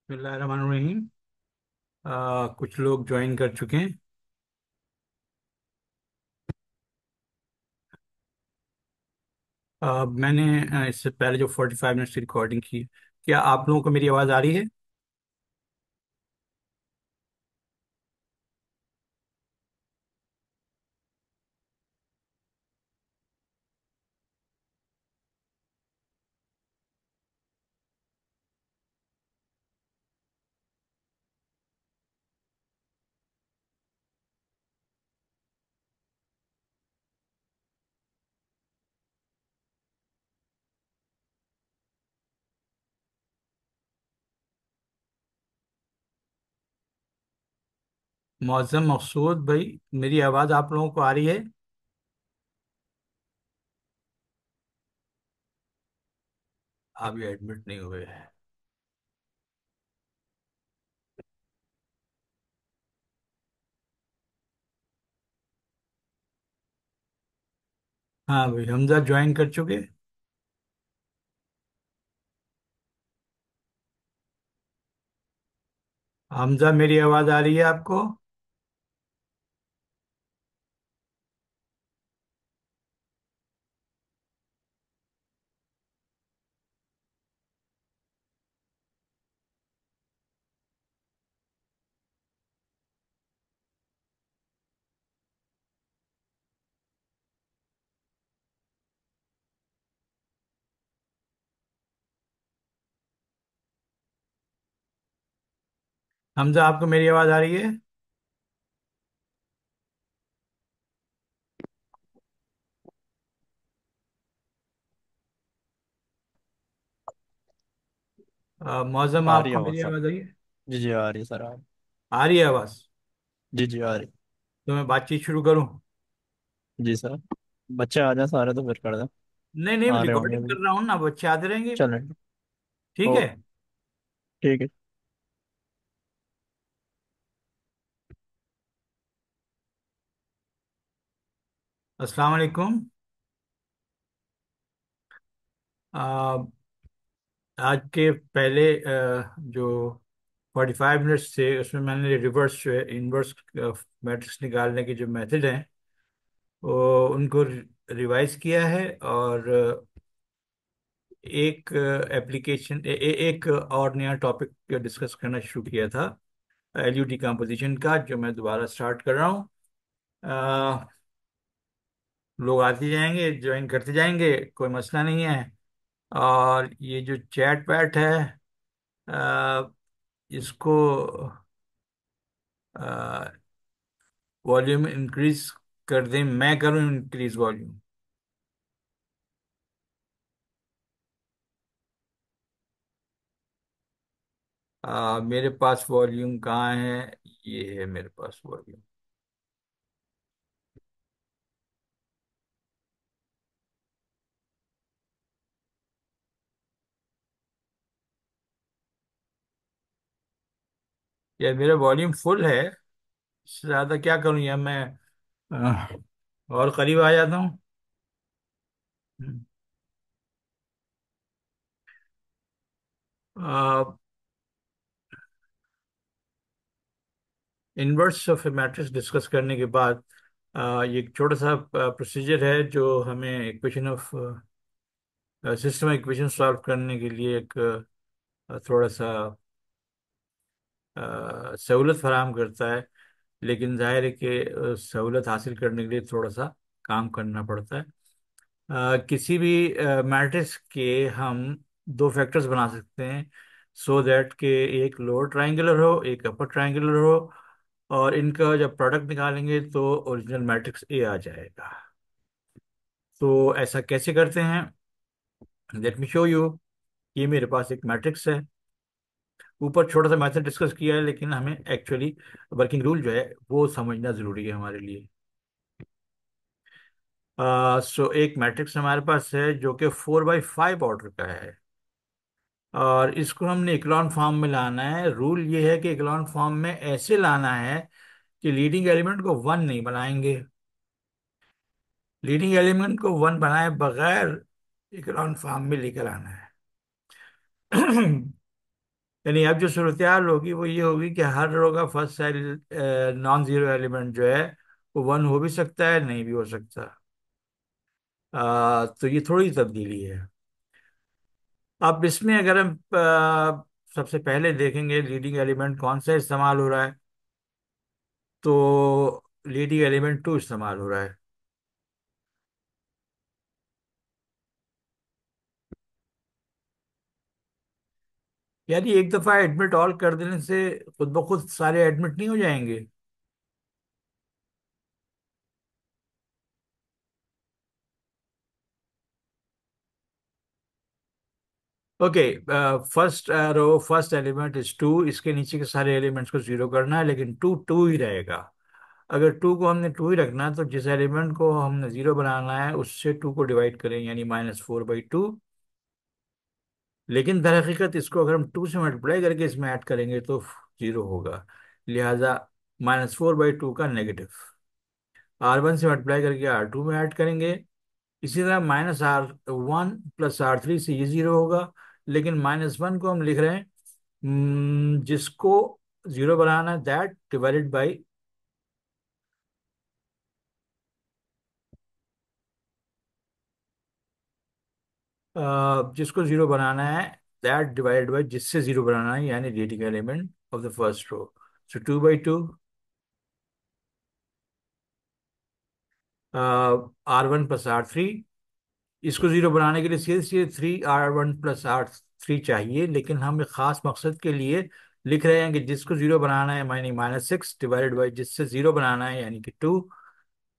बिस्मिल्लाहिर्रहमानिर्रहीम। कुछ लोग ज्वाइन कर चुके हैं। मैंने इससे पहले जो 45 मिनट्स की रिकॉर्डिंग की, क्या आप लोगों को मेरी आवाज़ आ रही है? मौज़म मकसूद भाई, मेरी आवाज़ आप लोगों को आ रही है? अभी एडमिट नहीं हुए हैं। हाँ भाई, हमजा ज्वाइन कर चुके। हमजा, मेरी आवाज़ आ रही है आपको? हमजा, आपको मेरी आवाज़ आ रही है? मौज़म, आ रही है आपको आवाज़ मेरी सर। आवाज़ आ रही है? जी जी आ रही है सर आप। आ रही है आवाज़? जी जी आ रही। तो मैं बातचीत शुरू करूँ? जी सर। बच्चे आ जाए सारे तो फिर कर दें। नहीं नहीं, आ रहे होंगे रिकॉर्डिंग अभी। कर रहा हूँ ना, बच्चे आते रहेंगे। चलें। ठीक है। ओके। ठीक है। अस्सलाम वालेकुम। आ, आज के पहले जो 45 मिनट्स थे उसमें मैंने रिवर्स जो है इनवर्स मैट्रिक्स निकालने के जो मेथड हैं वो उनको रिवाइज किया है। और एक एप्लीकेशन एक और नया टॉपिक डिस्कस करना शुरू किया था, एलयू डिकम्पोजिशन का, जो मैं दोबारा स्टार्ट कर रहा हूँ। अ, लोग आते जाएंगे, ज्वाइन करते जाएंगे, कोई मसला नहीं है। और ये जो चैट पैट है, अ, इसको वॉल्यूम इंक्रीज कर दें, मैं करूं इंक्रीज वॉल्यूम? मेरे पास वॉल्यूम कहाँ है? ये है मेरे पास वॉल्यूम। यार मेरा वॉल्यूम फुल है। इससे ज़्यादा क्या करूं, या मैं और करीब आ जाता हूँ। Inverse of A matrix discuss करने के बाद ये एक छोटा सा प्रोसीजर है जो हमें equation of system equation solve करने के लिए एक थोड़ा सा सहूलत फराहम करता है। लेकिन जाहिर है कि सहूलत हासिल करने के लिए थोड़ा सा काम करना पड़ता है। किसी भी मैट्रिक्स के हम दो फैक्टर्स बना सकते हैं, सो दैट के एक लोअर ट्रायंगुलर हो, एक अपर ट्रायंगुलर हो, और इनका जब प्रोडक्ट निकालेंगे तो ओरिजिनल मैट्रिक्स ए आ जाएगा। तो ऐसा कैसे करते हैं? Let me show you. ये मेरे पास एक मैट्रिक्स है। ऊपर छोटा सा मैथड डिस्कस किया है, लेकिन हमें एक्चुअली वर्किंग रूल जो है वो समझना जरूरी है हमारे लिए। सो एक मैट्रिक्स हमारे पास है जो कि 4x5 ऑर्डर का है, और इसको हमने इक्लॉन फॉर्म में लाना है। रूल ये है कि इक्लॉन फॉर्म में ऐसे लाना है कि लीडिंग एलिमेंट को वन नहीं बनाएंगे। लीडिंग एलिमेंट को वन बनाए बगैर इक्लॉन फॉर्म में लेकर आना है। यानी अब जो सूरत हाल होगी वो ये होगी कि हर रो का first cell non zero element जो है वो वन हो भी सकता है, नहीं भी हो सकता। तो ये थोड़ी तब्दीली है। अब इसमें अगर हम सबसे पहले देखेंगे लीडिंग एलिमेंट कौन सा इस्तेमाल हो रहा है, तो लीडिंग एलिमेंट टू इस्तेमाल हो रहा है। यानी एक दफा एडमिट ऑल कर देने से खुद ब खुद सारे एडमिट नहीं हो जाएंगे। Okay, first row first element is two, इसके नीचे के सारे एलिमेंट्स को जीरो करना है, लेकिन टू टू ही रहेगा। अगर टू को हमने टू ही रखना है तो जिस एलिमेंट को हमने जीरो बनाना है उससे टू को डिवाइड करें, यानी -4/2। लेकिन दर हकीकत इसको अगर हम टू से मल्टीप्लाई करके इसमें ऐड करेंगे तो जीरो होगा। लिहाजा -4/2 का नेगेटिव R1 से मल्टीप्लाई करके R2 में ऐड करेंगे। इसी तरह -R1 प्लस R3 से ये जीरो होगा। लेकिन -1 को हम लिख रहे हैं, जिसको जीरो बनाना है, दैट डिवाइडेड बाई, जिसको जीरो बनाना है, दैट डिवाइडेड बाई जिससे जीरो बनाना है, यानी leading element of the first row. So 2/2, R1 plus R3। इसको जीरो बनाने के लिए सीधे सीधे 3R1 प्लस R3 चाहिए, लेकिन हम एक खास मकसद के लिए लिख रहे हैं कि जिसको जीरो बनाना है, यानी -6 डिवाइडेड बाई जिससे जीरो बनाना है, यानी कि 2।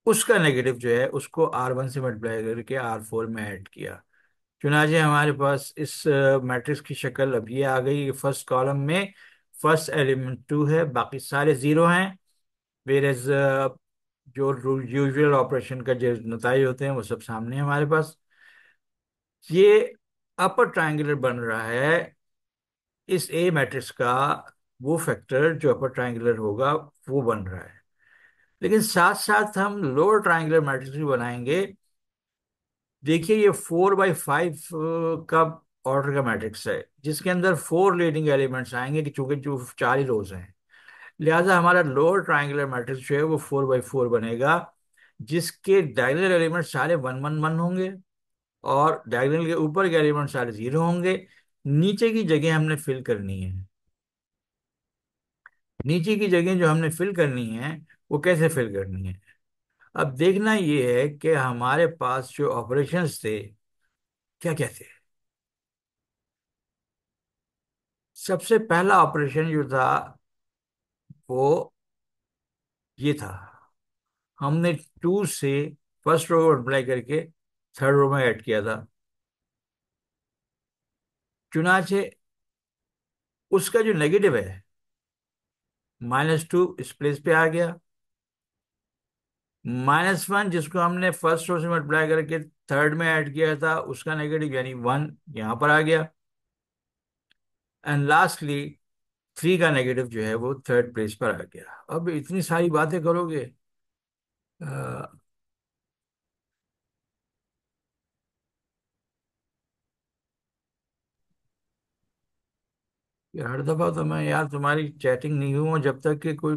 उसका नेगेटिव जो है उसको R1 से मल्टीप्लाई करके R4 में ऐड किया। चुनाचे हमारे पास इस मैट्रिक्स की शक्ल अब ये आ गई। फर्स्ट कॉलम में फर्स्ट एलिमेंट टू है, बाकी सारे जीरो हैं। वेर एज जो यूजुअल ऑपरेशन का जो नतीजे होते हैं वो सब सामने है हमारे पास। ये अपर ट्रायंगुलर बन रहा है इस ए मैट्रिक्स का। वो फैक्टर जो अपर ट्रायंगुलर होगा वो बन रहा है। लेकिन साथ साथ हम लोअर ट्रायंगुलर मैट्रिक्स भी बनाएंगे। देखिए ये 4/5 का ऑर्डर का मैट्रिक्स है, जिसके अंदर फोर लीडिंग एलिमेंट्स आएंगे, कि चूंकि जो चार ही रोज हैं। लिहाजा हमारा लोअर ट्रायंगुलर मैट्रिक्स जो है वो 4/4 बनेगा, जिसके डायगोनल एलिमेंट सारे 1 1 1 होंगे, और डायगोनल के ऊपर के एलिमेंट सारे जीरो होंगे। नीचे की जगह हमने फिल करनी है। नीचे की जगह जो हमने फिल करनी है वो कैसे फिल करनी है? अब देखना ये है कि हमारे पास जो ऑपरेशंस थे, क्या क्या थे। सबसे पहला ऑपरेशन जो था वो ये था, हमने टू से फर्स्ट रो मल्टीप्लाई करके थर्ड रो में ऐड किया था। चुनाचे उसका जो नेगेटिव है, -2, इस प्लेस पे आ गया। -1 जिसको हमने फर्स्ट रो से मल्टीप्लाई करके थर्ड में ऐड किया था, उसका नेगेटिव यानी 1 यहाँ पर आ गया। एंड लास्टली 3 का नेगेटिव जो है वो थर्ड प्लेस पर आ गया। अब इतनी सारी बातें करोगे, अ, कि हर दफा तो मैं यार तुम्हारी चैटिंग नहीं हूँ जब तक कि कोई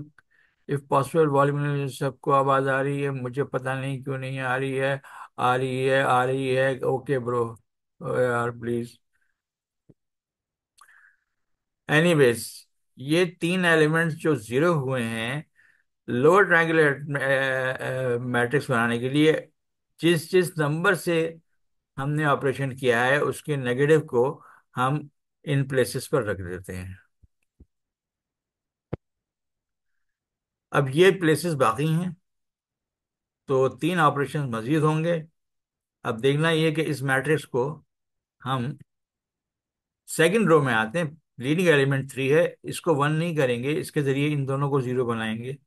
इफ पॉसिबल वॉल्यूम। सबको आवाज आ रही है, मुझे पता नहीं क्यों नहीं आ रही है। आ रही है, आ रही है, ओके ब्रो। यार प्लीज। एनीवेज, ये तीन एलिमेंट्स जो जीरो हुए हैं लोअर ट्रायंगुलर मैट्रिक्स बनाने के लिए, जिस जिस नंबर से हमने ऑपरेशन किया है उसके नेगेटिव को हम इन प्लेसेस पर रख देते हैं। अब ये प्लेसेस बाकी हैं, तो तीन ऑपरेशन मजीद होंगे। अब देखना ये कि इस मैट्रिक्स को हम सेकंड रो में आते हैं। लीडिंग एलिमेंट 3 है, इसको 1 नहीं करेंगे, इसके जरिए इन दोनों को जीरो बनाएंगे।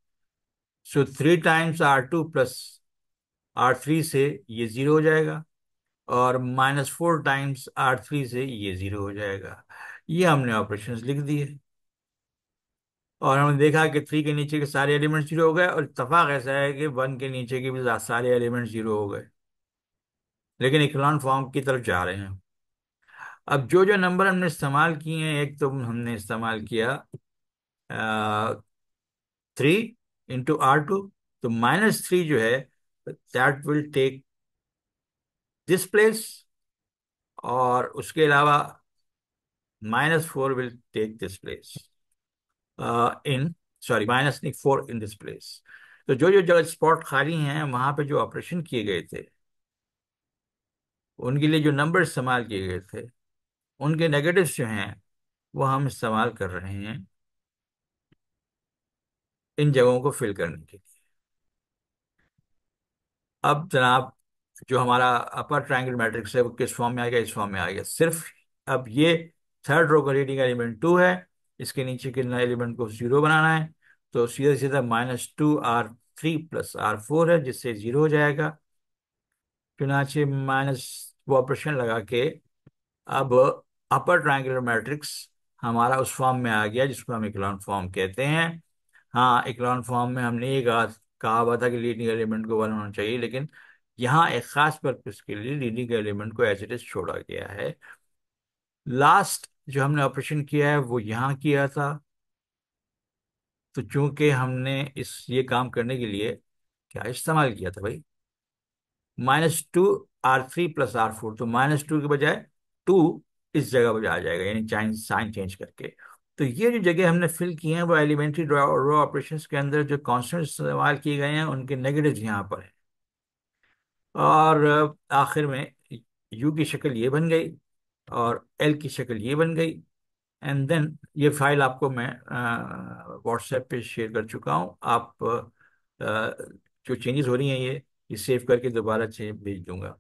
सो 3 टाइम्स R2 प्लस R3 से ये जीरो हो जाएगा, और -4 टाइम्स R3 से ये जीरो हो जाएगा। ये हमने ऑपरेशंस लिख दिए, और हमने देखा कि 3 के नीचे के सारे एलिमेंट जीरो हो गए, और इत्तेफाक ऐसा है कि 1 के नीचे के भी सारे एलिमेंट जीरो हो गए, लेकिन इक्लान फॉर्म की तरफ जा रहे हैं। अब जो जो नंबर हमने इस्तेमाल किए हैं, एक तो हमने इस्तेमाल किया 3 × R2, तो -3 जो है that will take this place, और उसके अलावा -4 will take this place in, sorry -4 in this place. तो जो जो जगह स्पॉट खाली हैं वहां पे जो ऑपरेशन किए गए थे, उनके लिए जो नंबर इस्तेमाल किए गए थे, उनके नेगेटिव्स जो हैं वो हम इस्तेमाल कर रहे हैं इन जगहों को फिल करने के लिए। अब जनाब, जो हमारा अपर ट्रायंगल मैट्रिक्स है वो किस फॉर्म में आ गया? इस फॉर्म में आ गया सिर्फ। अब ये थर्ड रो का रीडिंग एलिमेंट 2 है, इसके नीचे के एलिमेंट को 0 बनाना है, तो सीधा सीधा -2R3 + R4 है, जिससे 0 हो जाएगा। चुनाचे माइनस वो ऑपरेशन लगा के अब अपर ट्रायंगुलर मैट्रिक्स हमारा उस फॉर्म में आ गया जिसको हम इक्लॉन फॉर्म कहते हैं। हाँ, इक्लॉन फॉर्म में हमने ये कहा हुआ था कि लीडिंग एलिमेंट को 1 होना चाहिए, लेकिन यहाँ एक खास पर्पस के लिए लीडिंग एलिमेंट को एज इट इज छोड़ा गया है। लास्ट जो हमने ऑपरेशन किया है वो यहाँ किया था, तो चूंकि हमने इस ये काम करने के लिए क्या इस्तेमाल किया था भाई? -2R3 + R4, तो -2 के बजाय 2 इस जगह पर आ जाएगा, यानी साइन चेंज करके। तो ये जो जगह हमने फिल की हैं वो एलिमेंट्री रो ऑपरेशंस के अंदर जो कांस्टेंट इस्तेमाल किए गए हैं उनके नेगेटिव यहाँ पर है। और आखिर में यू की शक्ल ये बन गई और एल की शक्ल ये बन गई। एंड देन ये फाइल आपको मैं व्हाट्सएप पे शेयर कर चुका हूँ। आप जो चेंजेस हो रही हैं ये सेव करके दोबारा भेज दूंगा।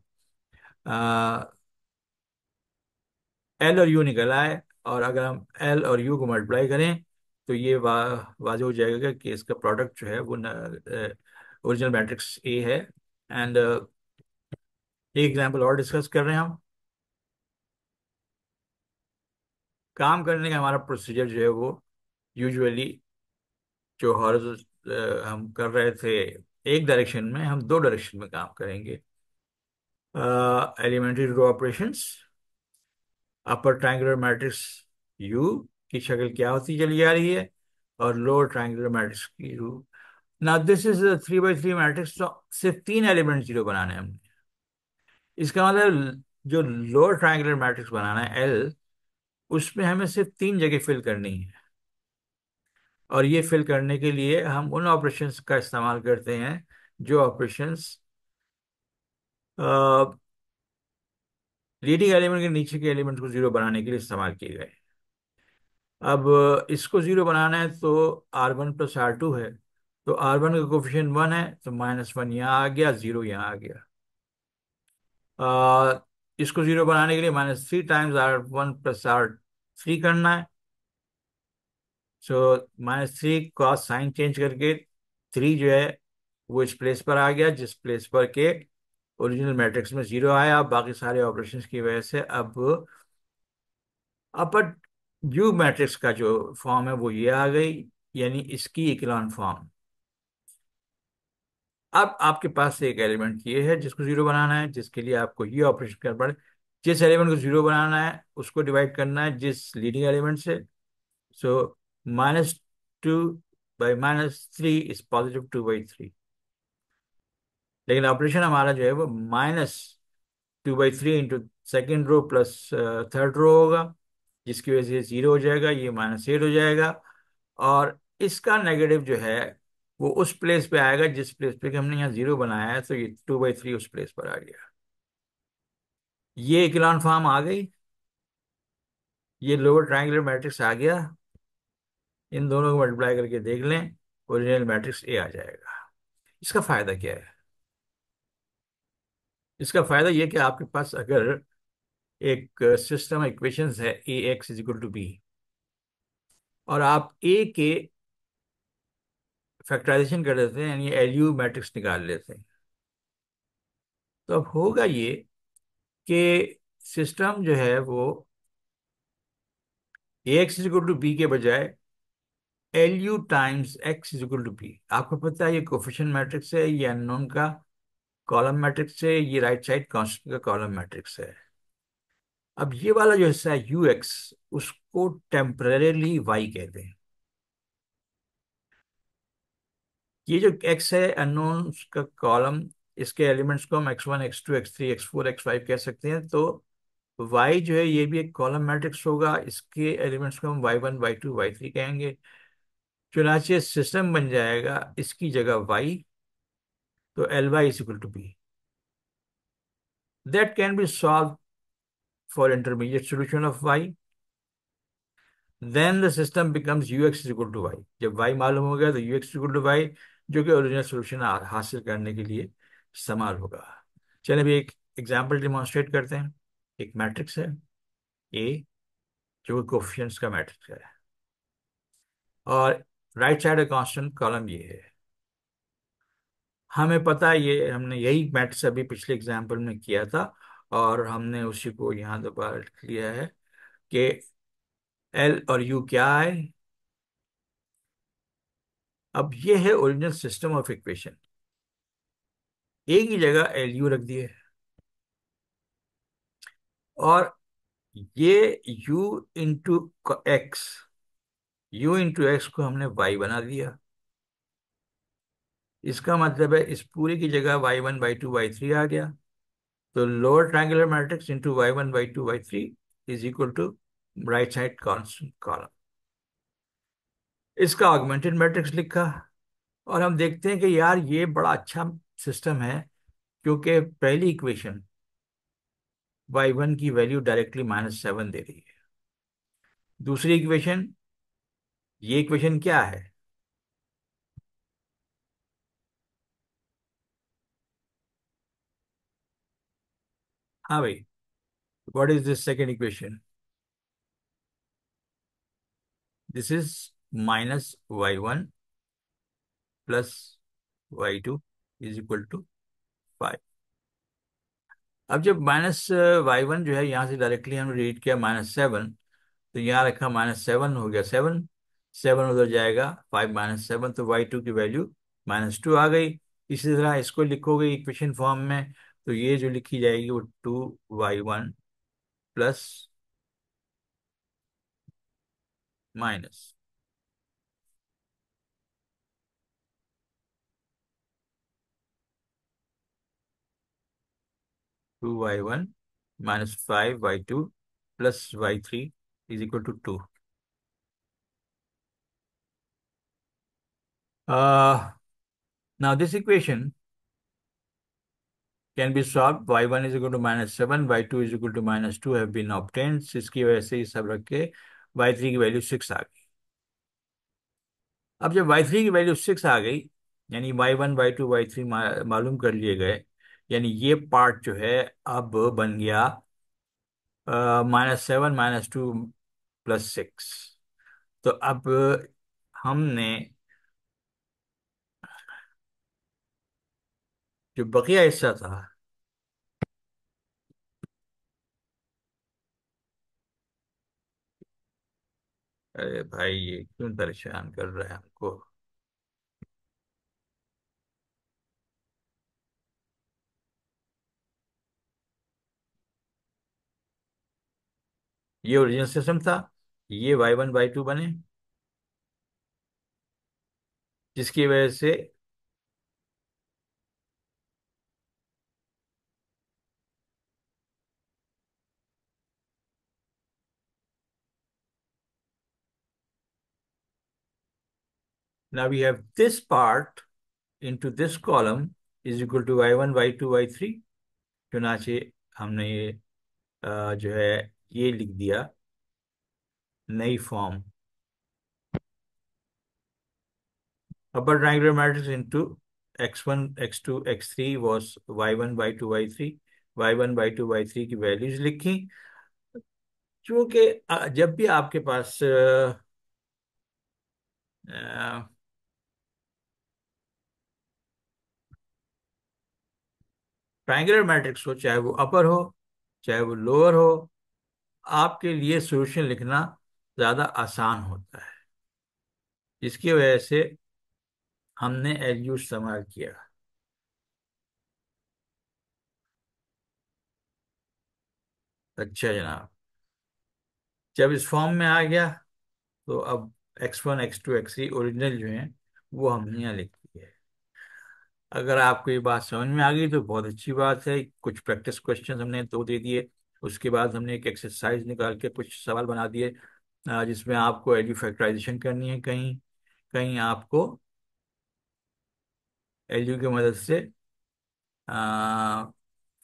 एल और यू निकल आए, और अगर हम एल और यू को मल्टीप्लाई करें तो ये वाजह हो जाएगा कि इसका प्रोडक्ट जो है वो ओरिजिनल मैट्रिक्स ए है। एंड एक एग्जांपल और डिस्कस कर रहे हैं हम। काम करने का हमारा प्रोसीजर जो है वो यूजुअली जो हॉरिजॉन्टल हम कर रहे थे एक डायरेक्शन में, हम दो डायरेक्शन में काम करेंगे। Elementary row operations, upper triangular matrix U की शक्ल क्या होती चली जा रही है, और लोअर ट्रायंगुलर मैट्रिक्स की रू। ना दिस इज 3 × 3 मैट्रिक्स, तो सिर्फ 3 एलिमेंट 0 बनाने हैं हमने। इसका मतलब जो लोअर ट्रायंगुलर मैट्रिक्स बनाना है एल, उसमें हमें सिर्फ 3 जगह फिल करनी है। और ये फिल करने के लिए हम उन ऑपरेशंस का इस्तेमाल करते हैं जो ऑपरेशंस लीडिंग एलिमेंट के नीचे के एलिमेंट को 0 बनाने के लिए इस्तेमाल किए गए। अब इसको 0 बनाना है तो R1 + R2 है, तो R1 का कोफिशिएंट 1 है, तो -1 यहाँ आ गया, 0 यहाँ आ गया। आ, इसको 0 बनाने के लिए -3 × R1 + R3 करना है। सो -3 का साइन चेंज करके 3 जो है वो इस प्लेस पर आ गया जिस प्लेस पर के ओरिजिनल मैट्रिक्स में 0 आया। बाकी सारे ऑपरेशंस की वजह से अब अपर यू मैट्रिक्स का जो फॉर्म है वो ये आ गई, यानी इसकी इक्लान फॉर्म। अब आपके पास एक एलिमेंट ये है जिसको 0 बनाना है, जिसके लिए आपको ये ऑपरेशन करना पड़े। जिस एलिमेंट को 0 बनाना है उसको डिवाइड करना है जिस लीडिंग एलिमेंट से। So -2/-3 is +2/3। लेकिन ऑपरेशन हमारा जो है वो -2/3 into second row plus third row होगा, जिसकी वजह से 0 हो जाएगा, ये -8 हो जाएगा। और इसका नेगेटिव जो है वो उस प्लेस पे आएगा जिस प्लेस पे कि हमने यहाँ 0 बनाया है, तो ये 2/3 उस प्लेस पर आ गया। ये इक्लान फॉर्म आ गई, ये लोअर ट्रायंगुलर मैट्रिक्स आ गया। इन दोनों को मल्टीप्लाई करके देख लें, ओरिजिनल मैट्रिक्स ए आ जाएगा। इसका फायदा क्या है? इसका फायदा ये कि आपके पास अगर एक सिस्टम इक्वेशंस है Ax = b, और आप ए के फैक्टराइजेशन कर देते हैं, यानी एलयू मैट्रिक्स निकाल लेते हैं, तो अब होगा ये कि सिस्टम जो है वो Ax = b के बजाय एलयू टाइम्स x = b। आपको पता है ये कोफिशिएंट मैट्रिक्स है, ये अननोन का कॉलम मैट्रिक्स है, ये राइट साइड कांस्टेंट का कॉलम मैट्रिक्स है। अब ये वाला जो हिस्सा है यू एक्स, उसको टेम्परेली वाई कहते हैं। ये जो एक्स है अननोन का कॉलम, इसके एलिमेंट्स को हम x one x two x three x four x five कह सकते हैं। तो वाई जो है ये भी एक कॉलम मैट्रिक्स होगा, इसके एलिमेंट्स को हम y one Y two Y three कहेंगे। चुनाचे सिस्टम बन जाएगा इसकी जगह वाई, तो L y is equal to B, that can be solve for intermediate solution of y. Then the system becomes U x equal to y. जब y मालूम हो गया तो U x equal to y, जो कि original solution हासिल करने के लिए इस्तेमाल होगा। चलिए अभी एक एग्जाम्पल डिमॉन्स्ट्रेट करते हैं। एक मैट्रिक्स है ए, जो कोफिशिएंट्स का मैट्रिक्स है, और राइट साइड का कांस्टेंट कॉलम ये है। हमें पता है, ये हमने यही मैट्रिक्स अभी पिछले एग्जाम्पल में किया था, और हमने उसी को यहाँ दोबारा लिख लिया है कि एल और यू क्या है। अब ये है ओरिजिनल सिस्टम ऑफ इक्वेशन। ए की जगह एल यू रख दिए, और ये u into x, you into x को हमने y बना दिया। इसका मतलब है इस पूरी की जगह Y one Y two Y three आ गया। तो lower triangular matrix into Y one Y two Y three is equal to right side constant column. इसका ऑगमेंटेड मैट्रिक्स लिखा, और हम देखते हैं कि यार ये बड़ा अच्छा सिस्टम है, क्योंकि पहली इक्वेशन वाई वन की वैल्यू डायरेक्टली -7 दे रही है। दूसरी इक्वेशन, ये इक्वेशन क्या है? हाँ भाई, what is this second equation? This is -y1 plus y2 = 5। अब जब -y1 जो है यहाँ से डायरेक्टली हमने रीड किया -7, तो यहाँ रखा -7 हो गया 7, 7 उधर जाएगा 5 -7, तो y2 की वैल्यू -2 आ गई। इसी तरह इसको लिखोगे इक्वेशन फॉर्म में, तो ये जो लिखी जाएगी वो 2y1 plus minus 2y1 -5y2 plus y3 is equal to 2। Now this equation can be solved. y1 is equal to -7, y2 is equal to -2 have been obtained। इसकी वजह से ये सब रख के y3 की वैल्यू 6 आ गई। अब जब y3 की वैल्यू 6 आ गई, यानी y1 y2 y3 मालूम कर लिए गए, यानी ये पार्ट जो है अब बन गया -7 -2 +6। तो अब हमने जो बकिया हिस्सा था, अरे भाई ये क्यों परेशान कर रहा है हमको? ये ओरिजिनल सिस्टम था, ये y1 y2 बने, जिसकी वजह से now we have this part into this column is equal to y1 y2 y3। चुनाचे हमने ये जो है ये लिख दिया नई form, upper triangular matrix into x1 x2 x3 was y1 y2 y3। y1 y2 y3 की वैल्यूज लिखी, क्योंकि जब भी आपके पास ट्रायंगुलर मैट्रिक्स हो, चाहे वो अपर हो चाहे वो लोअर हो, आपके लिए सॉल्यूशन लिखना ज्यादा आसान होता है। इसकी वजह से हमने एलयू इस्तेमाल किया। अच्छा जनाब, जब इस फॉर्म में आ गया तो अब x1 x2 x3 ओरिजिनल जो है वो हमने यहाँ लिख दिए। अगर आपको ये बात समझ में आ गई तो बहुत अच्छी बात है। कुछ प्रैक्टिस क्वेश्चन हमने दो दे दिए, उसके बाद हमने एक एक्सरसाइज निकाल के कुछ सवाल बना दिए, जिसमें आपको एल्यू फैक्टराइजेशन करनी है, कहीं कहीं आपको एल्यू की मदद से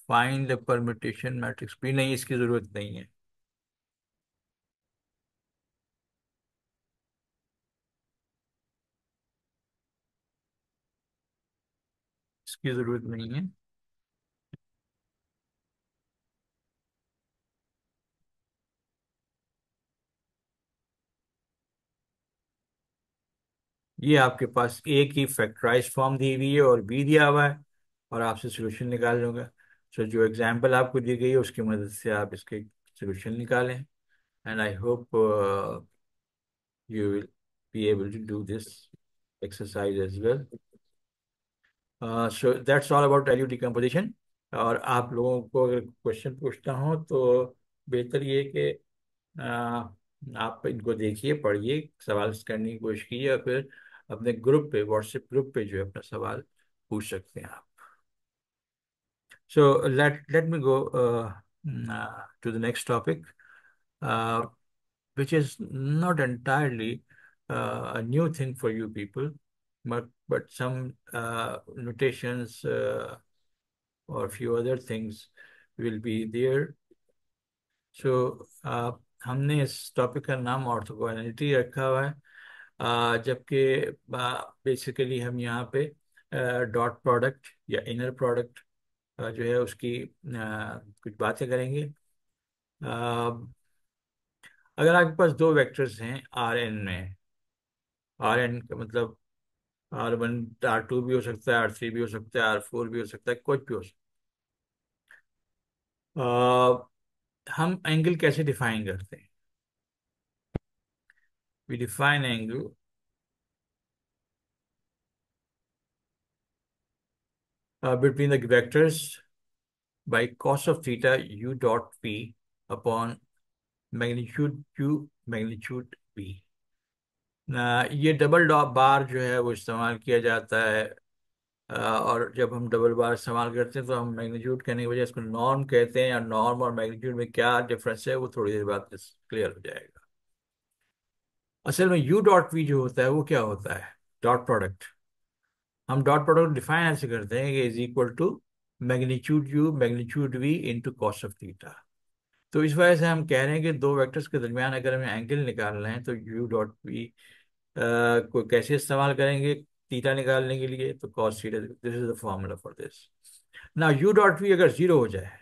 फाइंड द परम्यूटेशन मैट्रिक्स भी नहीं, इसकी जरूरत नहीं है। इसकी जरूरत नहीं है। ये आपके पास एक ही फैक्टराइज फॉर्म दी हुई है और बी दिया हुआ है, और आपसे सोल्यूशन निकाल लूंगा। सो जो एग्जाम्पल आपको दी गई है उसकी मदद से आप इसके सोल्यूशन निकालें, and I hope you will be able to do this exercise as well. So that's all about value decomposition। और आप लोगों को अगर क्वेश्चन पूछता हूँ तो बेहतर ये है कि आप इनको देखिए, पढ़िए, सवाल करने की कोशिश कीजिए, और फिर अपने ग्रुप पे, व्हाट्सएप ग्रुप पे जो है अपना सवाल पूछ सकते हैं आप। So let me go to the next topic, uh, which is not entirely a new thing for you people, but some notations or few other things will be there. So हमने इस टॉपिक का नाम orthogonality रखा हुआ है, जबकि basically हम यहाँ पे डॉट प्रोडक्ट या इनर प्रोडक्ट जो है उसकी कुछ बातें करेंगे। अगर आपके पास दो वेक्टर्स हैं आर एन में, आर एन का मतलब R1 R2 भी हो सकता है, R3 भी हो सकता है, R4 भी हो सकता है, कुछ भी हो सकता है। हम एंगल कैसे डिफाइन करते हैं? We define angle between the vectors by cos of theta u dot p upon magnitude u magnitude p। ये डबल डॉट बार जो है वो इस्तेमाल किया जाता है, और जब हम डबल बार इस्तेमाल करते हैं तो हम मैग्नीट्यूड कहने की बजाय इसको नॉर्म कहते हैं, या नॉर्म और मैग्नीट्यूड में क्या डिफरेंस है वो थोड़ी देर बाद क्लियर हो जाएगा। असल में यू डॉट वी जो होता है वो क्या होता है? Dot product. हम डॉट प्रोडक्ट डिफाइन ऐसे करते हैं कि is equal to magnitude U magnitude V into cos of theta. तो इस वजह से हम कह रहे हैं कि दो वेक्टर्स के दरमियान अगर हमें एंगल निकालना है तो यू डॉट वी को कैसे इस्तेमाल करेंगे थीटा निकालने के लिए? तो cos theta, this is the formula for this. ना यू डॉट वी अगर जीरो हो जाए,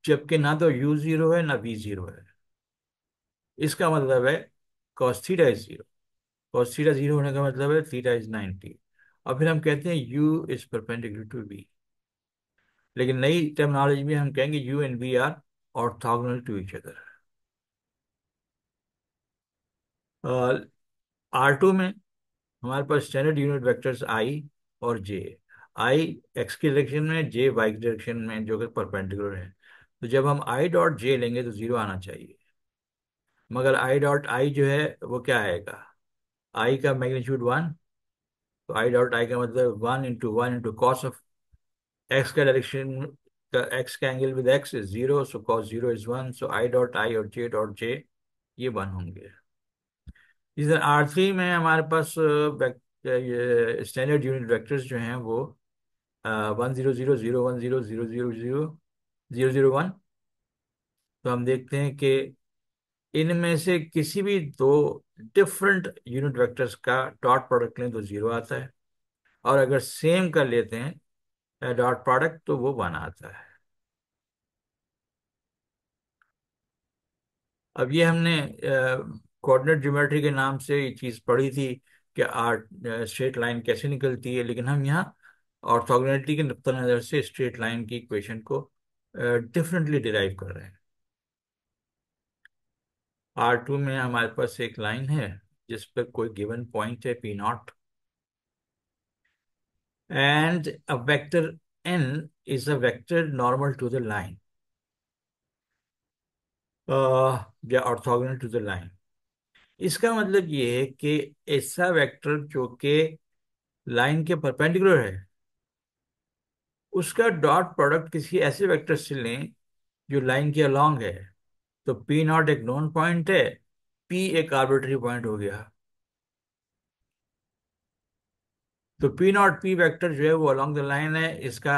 जबकि ना तो यू जीरो है ना वी जीरो है, इसका मतलब है cos theta is zero. Cos theta zero होने का मतलब है थीटा इज 90। और फिर हम कहते हैं U is perpendicular to V, लेकिन नई टर्मिनोलॉजी में हम कहेंगे U and V are orthogonal to each other. R two में हमारे पास स्टैंडर्ड यूनिट वेक्टर्स आई और जे। आई एक्स की डायरेक्शन में, जे वाई की डायरेक्शन में, जो कि परपेंडिकुलर है। तो जब हम आई डॉट जे लेंगे तो जीरो आना चाहिए, मगर आई डॉट आई जो है वो क्या आएगा? आई का मैग्नीट्यूड वन, तो आई डॉट आई का मतलब one into cos of x का डायरेक्शन का, एक्स का angle with x is zero, so cos zero is one, so I dot I और जे डॉट जे ये वन होंगे। इस आर थ्री में हमारे पास ये स्टैंडर्ड यूनिट वेक्टर्स जो हैं वो 1 0 0 0 1 0 0 0 0 0 0 1। तो हम देखते हैं कि इनमें से किसी भी दो डिफरेंट यूनिट वेक्टर्स का डॉट प्रोडक्ट लें तो जीरो आता है, और अगर सेम कर लेते हैं डॉट प्रोडक्ट तो वो वन आता है। अब ये हमने कोऑर्डिनेट ज्योमेट्री के नाम से ये चीज़ पढ़ी थी कि आर्ट स्ट्रेट लाइन कैसे निकलती है, लेकिन हम यहाँ ऑर्थोगोनैलिटी के नुक्ता नज़र से स्ट्रेट लाइन की इक्वेशन को डिफरेंटली डिराइव कर रहे हैं। आर टू में हमारे पास एक लाइन है जिस पर कोई गिवन पॉइंट है P not, and a vector N is a vector normal to the line या ऑर्थोगोनल टू द लाइन। इसका मतलब ये है कि ऐसा वेक्टर जो कि लाइन के परपेंडिकुलर है, उसका डॉट प्रोडक्ट किसी ऐसे वेक्टर से लें जो लाइन के अलोंग है। तो पी नॉट एक नोन पॉइंट है, पी एक आर्बिट्री पॉइंट हो गया। तो पी नॉट पी वेक्टर जो है वो अलोंग द लाइन है, इसका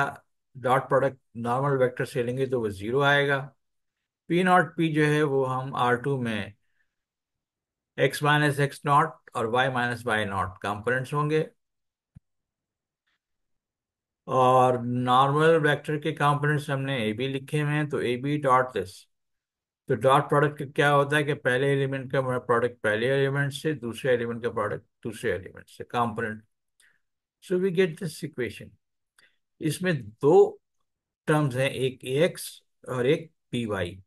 डॉट प्रोडक्ट नॉर्मल वेक्टर से लेंगे तो वो जीरो आएगा। पी नॉट पी जो है वो हम आर टू में एक्स माइनस एक्स नॉट और y minus Y not components होंगे। और नॉर्मल वेक्टर के कंपोनेंट्स हमने ए बी लिखे हुए हैं, तो ए बी डॉट दिस। तो डॉट प्रोडक्ट क्या होता है कि पहले एलिमेंट का प्रोडक्ट पहले एलिमेंट से, दूसरे एलिमेंट का प्रोडक्ट दूसरे एलिमेंट से, component. So we get this equation. इसमें दो टर्म्स हैं, एक ए एक्स और एक पी वाई,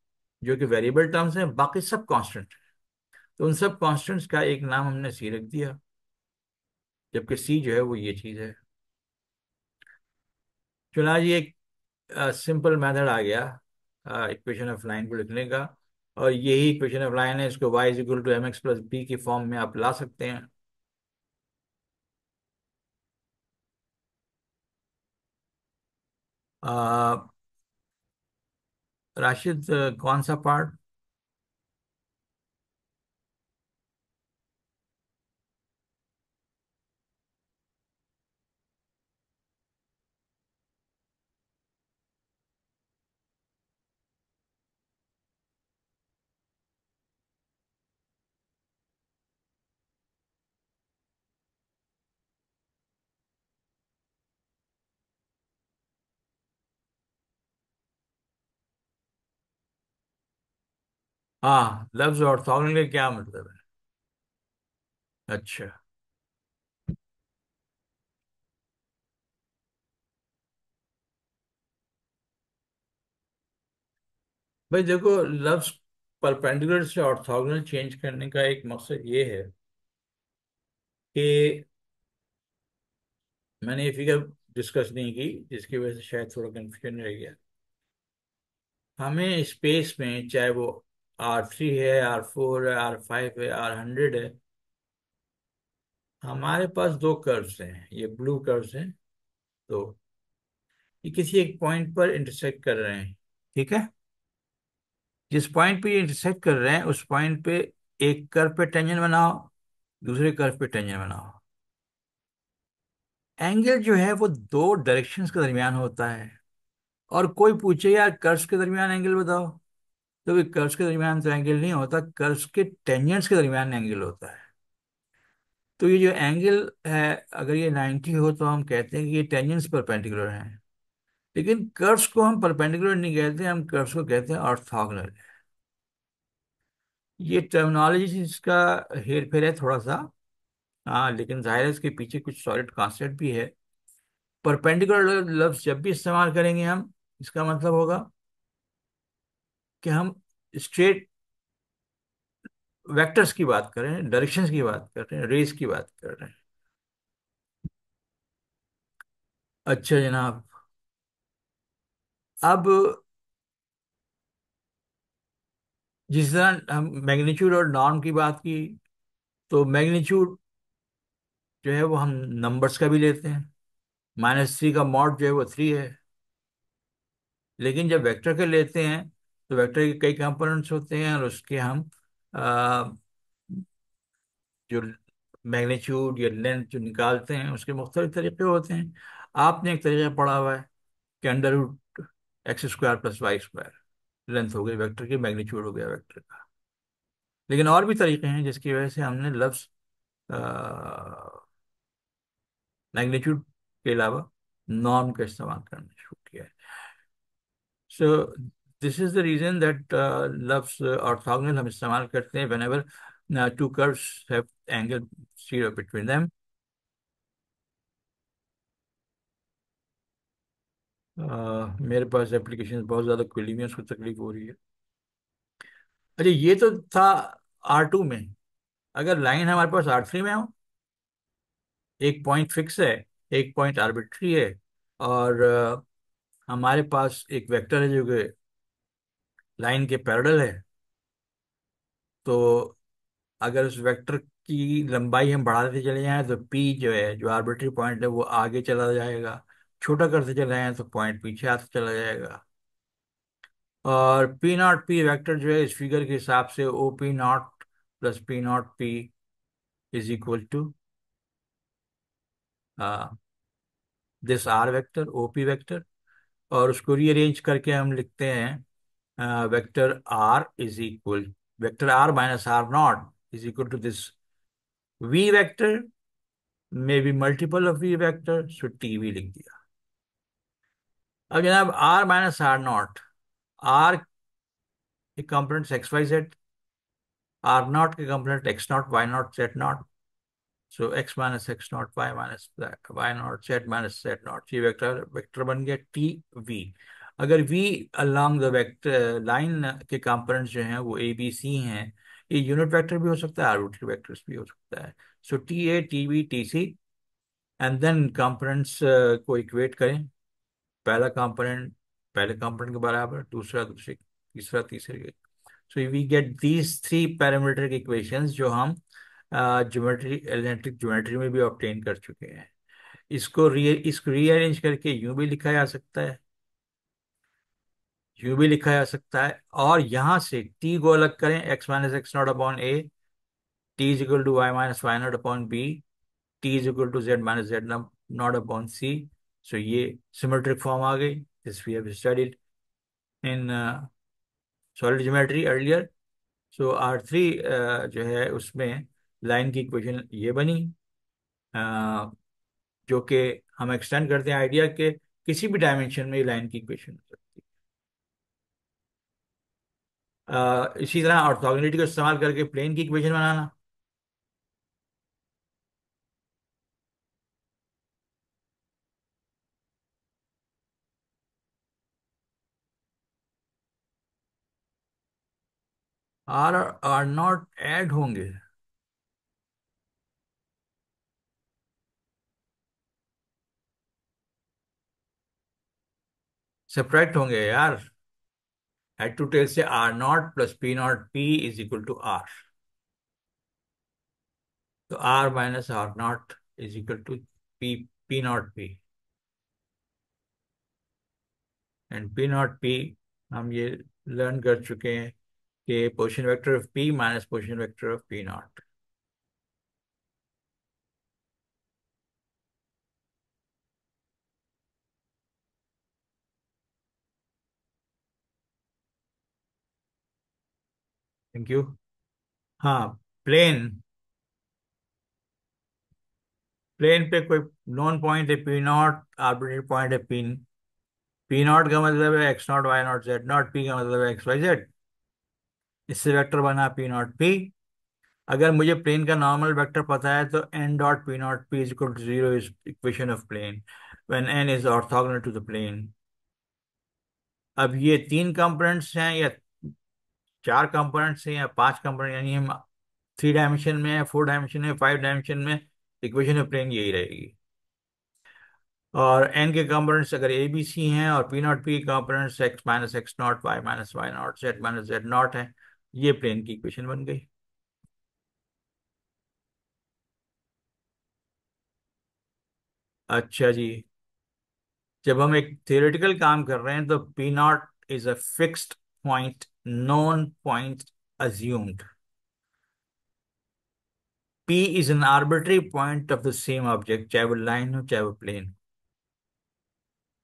जो कि वेरिएबल टर्म्स हैं, बाकी सब कांस्टेंट। तो उन सब कांस्टेंट्स का एक नाम हमने सी रख दिया, जबकि सी जो है वो ये चीज है। चला जी, एक सिंपल मेथड आ गया इक्वेशन ऑफ लाइन को लिखने का। और यही इक्वेशन ऑफ लाइन है, इसको y is equal to M x plus B की फॉर्म में आप ला सकते हैं। अ, राशिद, कौन सा पार्ट? हाँ, लफ्ज ऑर्थोगोनल का क्या मतलब है? अच्छा भाई, देखो, लफ्ज परपेंडिकुलर से ऑर्थोगोनल चेंज करने का एक मकसद ये है कि मैंने ये फिगर डिस्कस नहीं की, जिसकी वजह से शायद थोड़ा कंफ्यूजन रह गया। हमें स्पेस में, चाहे वो R3 है, R4 है, R5 है, R100 है, हमारे पास दो कर्व्स हैं, ये ब्लू कर्व्स हैं। तो ये किसी एक पॉइंट पर इंटरसेक्ट कर रहे हैं, ठीक है। जिस पॉइंट पे ये इंटरसेक्ट कर रहे हैं उस पॉइंट पे एक कर्व पे टेंजेंट बनाओ, दूसरे कर्व पे टेंजेंट बनाओ। एंगल जो है वो दो डायरेक्शंस के दरमियान होता है। और कोई पूछे यार कर्व्स के दरमियान एंगल बताओ, तो भी कर्व्स के दरमियान तो एंगल नहीं होता, कर्व्स के टेंजेंट्स के दरमियान एंगल होता है। तो ये जो एंगल है, अगर ये 90 हो तो हम कहते हैं कि ये टेंजेंट्स परपेंडिकुलर हैं। लेकिन कर्व्स को हम परपेंडिकुलर नहीं कहते, हम कर्व्स को कहते हैं ऑर्थोगोनल। ये टर्मिनोलॉजी इसका हेर फेर है थोड़ा सा। हाँ, लेकिन जाहिर है इसके पीछे कुछ सॉलिड कॉन्सेप्ट भी है। परपेंडिकुलर लफ्ज जब भी इस्तेमाल करेंगे हम, इसका मतलब होगा कि हम स्ट्रेट वेक्टर्स की बात कर रहे हैं, डायरेक्शंस की बात कर रहे हैं, रेस की बात कर रहे हैं। अच्छा जनाब, अब जिस तरह हम मैग्नीट्यूड और नॉर्म की बात की, तो मैग्नीट्यूड जो है वो हम नंबर्स का भी लेते हैं। -3 का मॉड जो है वो 3 है। लेकिन जब वेक्टर के लेते हैं तो वेक्टर के कई कंपोनेंट्स होते हैं, और उसके हम आ, जो मैग्नीट्यूड या लेंथ जो निकालते हैं उसके मुख्तलिफ तरीके होते हैं। आपने एक तरीका पढ़ा हुआ है कि under root x² plus y², length हो गई वेक्टर की, मैग्नीट्यूड हो गया वेक्टर का। लेकिन और भी तरीके हैं जिसकी वजह से हमने लफ्ज मैग्नीट्यूड के अलावा नॉर्म का इस्तेमाल करना शुरू किया है। So this is the reason that लफ्ज ऑर्थोगोनल हम इस्तेमाल करते हैं whenever two curves have angle zero between them. मेरे पास एप्लीकेशन बहुत ज़्यादा खुली हुई है, उसको तकलीफ हो रही है। अच्छा, ये तो था R2 में। अगर लाइन हमारे पास R3 में हो, एक पॉइंट फिक्स है, एक पॉइंट आर्बिट्री है, और हमारे पास एक वेक्टर है जो कि लाइन के पैरेलल है। तो अगर उस वेक्टर की लंबाई हम बढ़ाते चले जाएं तो पी जो है, जो आर्बिट्री पॉइंट है, वो आगे चला जाएगा। छोटा करते चले जाएं तो पॉइंट पीछे आता चला जाएगा। और पी नॉट पी वेक्टर जो है इस फिगर के हिसाब से O P naught plus P not P is equal to this R vector, O P vector. और उसको रीअरेंज करके हम लिखते हैं vector R is equal, vector R minus R naught is equal to this V vector, may be multiple of V vector, so T V लिख दिया। अब जनाब R minus R naught, R के components X Y Z, R naught के component x not y not z not. So x minus x not y minus Y not z minus Z not, ये vector vector बन गया T V. अगर V along the vector line के components जो हैं वो A B C हैं, ये यूनिट वेक्टर भी हो सकता है, आर्बिट्री वेक्टर्स भी हो सकता है। So T A T B T C, and then components को इक्वेट करें। पहला कंपोनेंट पहले कंपोनेंट के बराबर, दूसरा दूसरे, तीसरा तीसरे के। So we get these three parametric equations जो हम ज्योमेट्री, एलिमेंट्रिक ज्योमेट्री में भी ऑब्टेन कर चुके हैं। इसको रीअरेंज करके यूं भी लिखा जा सकता है, यूं भी लिखा जा सकता है। और यहां से टी को अलग करें, X minus x naught upon A, T is equal to Y minus Y naught upon B, T is equal to Z minus Z naught upon C. So ये सिमेट्रिक फॉर्म आ गई। This we have studied in solid geometry earlier. So R three जो है उसमें line की equation ये बनी, uh, जो कि हम एक्सटेंड करते हैं आइडिया के किसी भी डायमेंशन में लाइन की इक्वेशन हो सकती है। इसी तरह ऑर्थोगोनलिटी को इस्तेमाल करके प्लेन की इक्वेशन बनाना। आर आर नॉट ऐड होंगे, सब्ट्रैक्ट होंगे यार। हेड टू टेल से R naught plus P not P is equal to R. तो R minus R naught is equal to P, P not P. And P not P हम ये learn कर चुके हैं कि position vector of P minus position vector of P naught. Thank you. हाँ, plane, plane पे कोई नॉन पॉइंट है पी नॉट, आर्बिट्रेरी पॉइंट है पी। पी नॉट का मतलब है x not y not z not, P का मतलब है एक्स वाई जेड। इससे वेक्टर बना पी नॉट पी। अगर मुझे प्लेन का नॉर्मल वेक्टर पता है तो N dot P not P is equal to zero is equation of plane when N is orthogonal to the plane. अब ये तीन कंपोनेंट्स हैं या चार कंपोनेंट्स हैं या पांच कंपोनेंट, यानी हम थ्री डायमेंशन में है, फोर डायमेंशन में, फाइव डायमेंशन में, इक्वेशन ऑफ प्लेन यही रहेगी। और एन के कंपोनेंट्स अगर ए बी सी हैं और पी नॉट पी के components x minus x not y minus Y not z minus Z not है, ये प्लेन की इक्वेशन बन गई। अच्छा जी, जब हम एक थियोरेटिकल काम कर रहे हैं तो P not is a fixed point, known point assumed. P is an arbitrary point of the same object, चाहे वो लाइन हो चाहे वो प्लेन।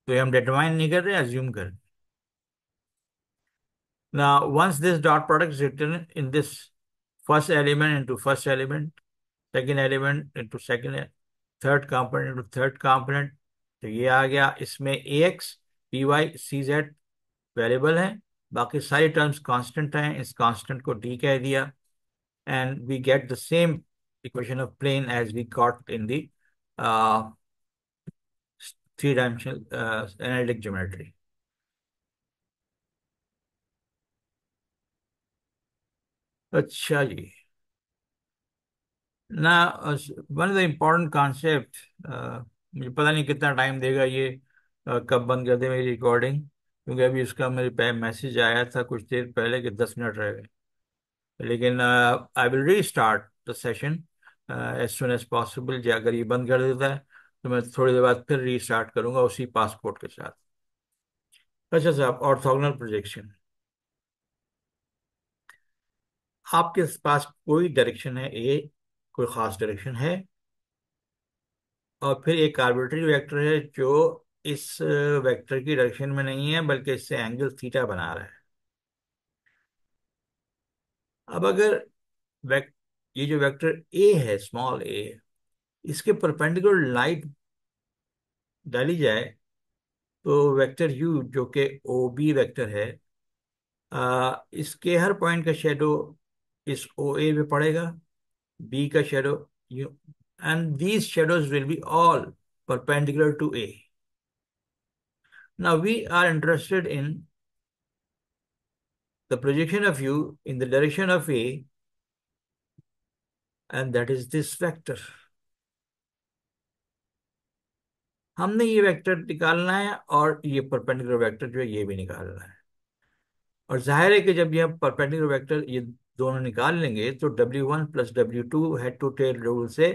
तो ये हम डिटरमाइन नहीं कर रहे, अज्यूम कर रहे हैं। Now, once this dot product is written in this first element into first element, second element into second, third component into third component, तो ये आ गया। इसमें A X P Y C Z variable है, बाकी सारी टर्म्स कांस्टेंट हैं, इस कांस्टेंट को डी कह दिया। And we get the same equation of plane as we got in the three dimensional analytic geometry. अच्छा जी। ना, one of the important concept, मुझे पता नहीं कितना टाइम देगा ये कब बंद कर दे मेरी रिकॉर्डिंग, क्योंकि अभी उसका मेरे पे मैसेज आया था कुछ देर पहले कि 10 मिनट रह गए। लेकिन I will restart the session as soon as possible. अगर ये बंद कर देता है तो मैं थोड़ी देर बाद फिर रीस्टार्ट करूंगा उसी पासपोर्ट के साथ। अच्छा साहब, ऑर्थोगोनल प्रोजेक्शन। आपके पास कोई डायरेक्शन है ए, कोई खास डायरेक्शन है, और फिर एक आर्बिट्री वेक्टर है जो इस वेक्टर की डायरेक्शन में नहीं है बल्कि इससे एंगल थीटा बना रहा है। अब अगर वेक, ये जो वेक्टर ए है, स्मॉल ए, इसके परपेंडिकुलर लाइट डाली जाए तो वेक्टर यू जो कि ओ बी वेक्टर है, इसके हर पॉइंट का शेडो इस ओ ए में पड़ेगा, बी का shadow you, and these shadows will be all perpendicular to A. Now we are interested in the projection of U in the direction of A, and that is this vector. हमने ये vector निकालना है और ये perpendicular vector जो है ये भी निकालना है। और जाहिर है कि जब ये परपेंडिकुलर वेक्टर ये दोनों निकाल लेंगे तो W1 plus W2 head to tail rule से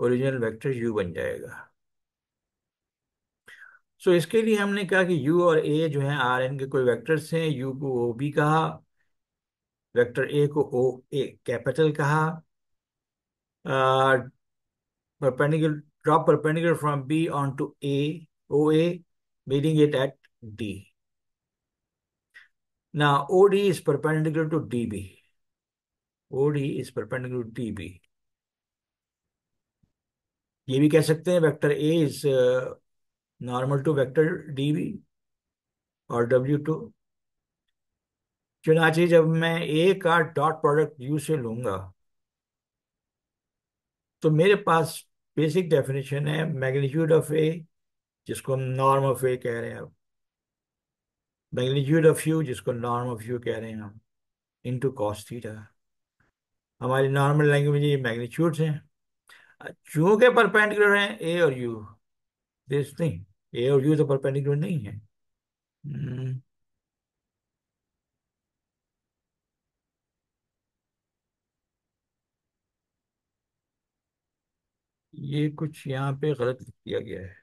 ओरिजिनल वेक्टर U बन जाएगा। सो इसके लिए हमने कहा कि U और A जो है आर एन के कोई वेक्टर्स हैं। U को ओ बी कहा, वेक्टर ए को ओ ए कैपिटल कहा, perpendicular, drop perpendicular from B onto A, OA, meeting it at D. Now, OD is perpendicular to DB. OD is perpendicular to DB. ये भी कह सकते हैं vector A is normal to vector DB और W2। चुनांचे जब मैं A का dot product U से लूंगा तो मेरे पास बेसिक डेफिनेशन है मैग्नीट्यूड ऑफ A, जिसको हम नॉर्म ऑफ A कह रहे हैं अब, मैग्नीट्यूड ऑफ U जिसको नॉर्म ऑफ U कह रहे हैं हम, इनटू कॉस थीटा। हमारी नॉर्मल लैंग्वेज में ये मैग्नीट्यूड्स हैं। चूंकि परपेंडिकुलर हैं ए और यू, दिस नहीं, ए और यू तो परपेंडिकुलर नहीं है। हम्म, ये कुछ यहाँ पे गलत किया गया है।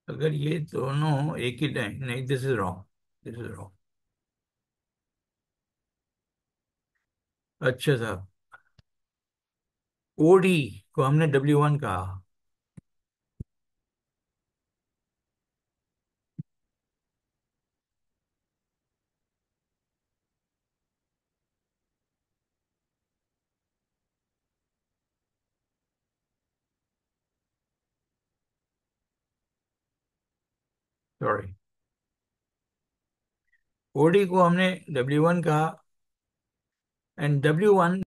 अगर ये दोनों एक ही नहीं, नहीं, this is wrong, this is wrong. अच्छा साहब, ओडी को हमने W1 कहा। सॉरी, ओडी को हमने W1 कहा, एंड W1